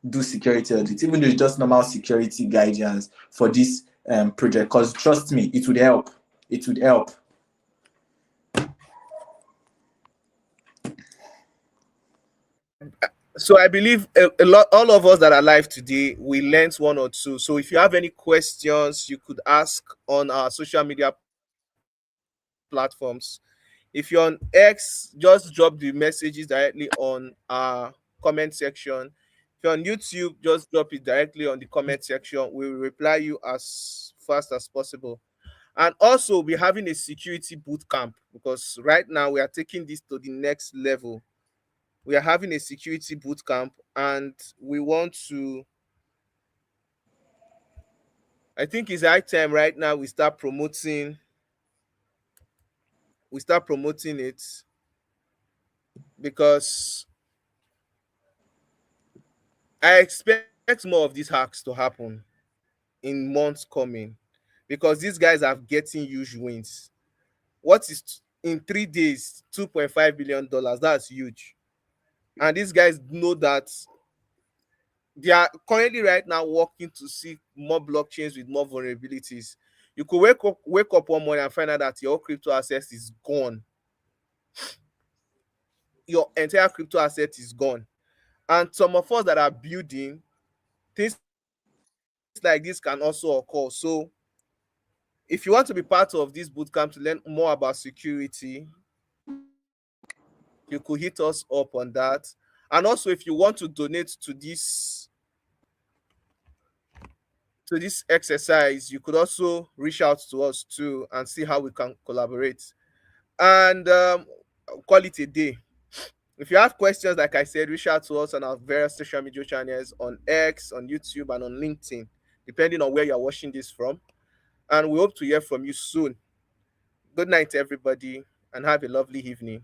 do security audits, even though it's just normal security guidance for this project. Because trust me, it would help. It would help. So I believe a lot, all of us that are live today, we learned one or two. So if you have any questions, you could ask on our social media platforms. If you're on X, just drop the messages directly on our comment section. If you're on YouTube, just drop it directly on the comment section. We will reply you as fast as possible. And also, we're having a security boot camp because right now we are taking this to the next level. We are having a security boot camp, and we want to, I think it's high time right now we start promoting it, because I expect more of these hacks to happen in months coming, because these guys are getting huge wins. What is in 3 days, $2.5 billion? That's huge. And these guys know that they are currently right now working to see more blockchains with more vulnerabilities. You could wake up one morning and find out that your crypto asset is gone. Your entire crypto asset is gone. And some of us that are building, things like this can also occur. So if you want to be part of this bootcamp to learn more about security, you could hit us up on that. And also, if you want to donate to this exercise, you could also reach out to us too and see how we can collaborate. And call it a day. If you have questions, like I said, reach out to us on our various social media channels on X, on YouTube, and on LinkedIn, depending on where you're watching this from. And we hope to hear from you soon. Good night, everybody, and have a lovely evening.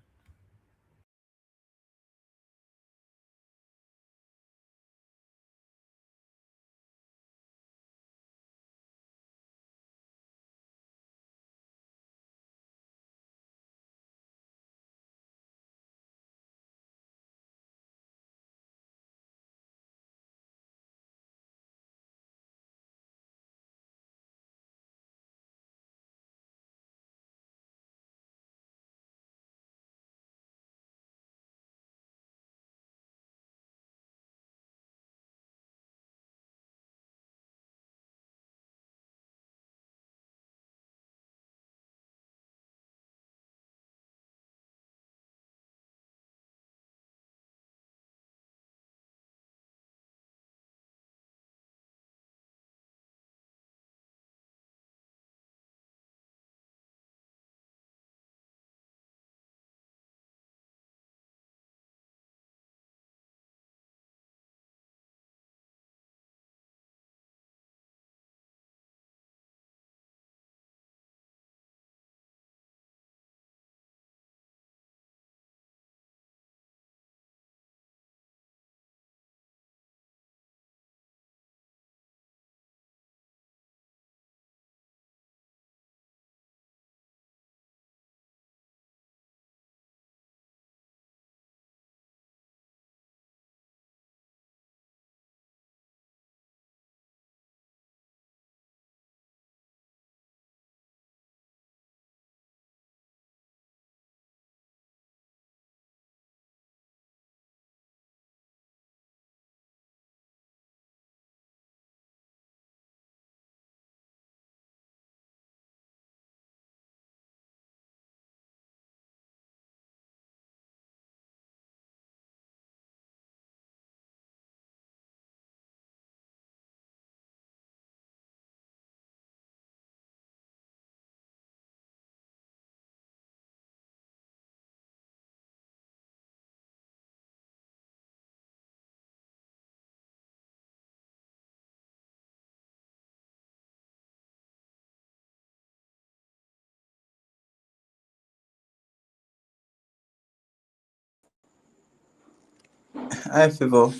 Hi, Favour.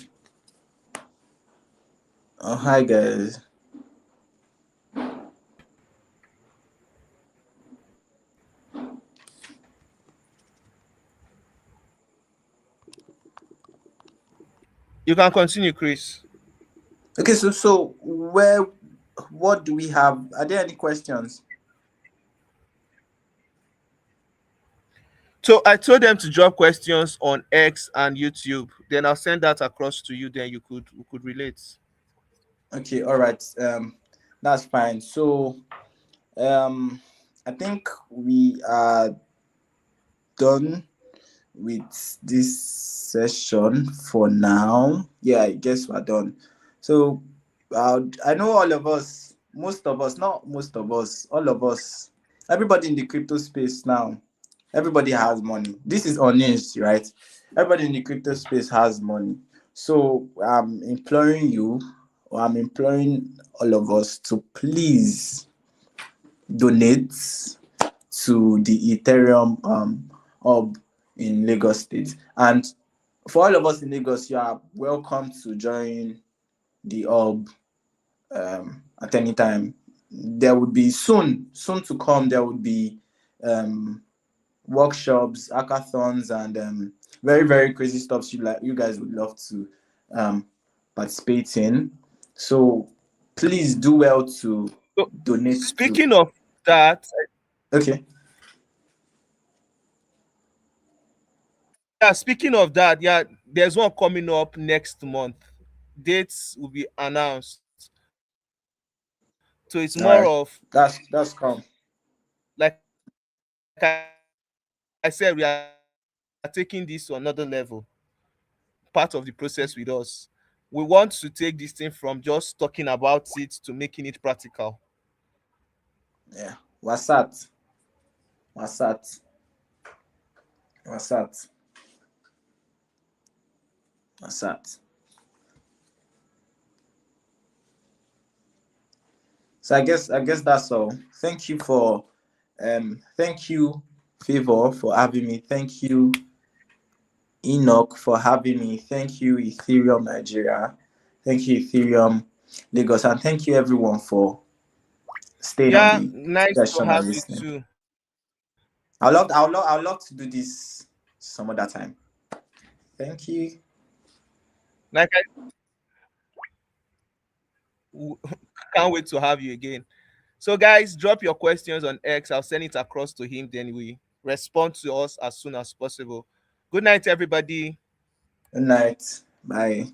Oh, hi, guys. You can continue, Chris. Okay, so what do we have? Are there any questions? So I told them to drop questions on X and YouTube. Then I'll send that across to you. Then you could relate. Okay, all right. That's fine. So, I think we are done with this session for now. Yeah, I guess we're done. So, I know all of us, most of us, not most of us, all of us, everybody in the crypto space now, everybody has money. This is honest, right? Everybody in the crypto space has money. So, I'm imploring all of us to please donate to the Ethereum hub in Lagos State. And for all of us in Lagos, you are welcome to join the hub at any time. There would be soon to come, there would be workshops, hackathons, and very, very crazy stuff you guys would love to participate in. So please do well to So donate to. speaking of that, Okay. yeah, speaking of that, yeah, there's one coming up next month. Dates will be announced. So it's All more right. of, That's calm. like I said, we are taking this to another level. Part of the process with us. We want to take this thing from just talking about it to making it practical. Yeah. Wasat. Wasat. Wasat. Wasat. So I guess that's all. Thank you, Favour, for having me. Thank you, Enoch, for having me. Thank you, Ethereum Nigeria. Thank you, Ethereum Lagos, and thank you everyone for staying on Yeah, the nice to session have and you listening. too. I'd love to do this some other time. Thank you. Like w- can't wait to have you again. So, guys, drop your questions on X. I'll send it across to him. Then we respond to us as soon as possible. Good night, everybody. Good night. Bye.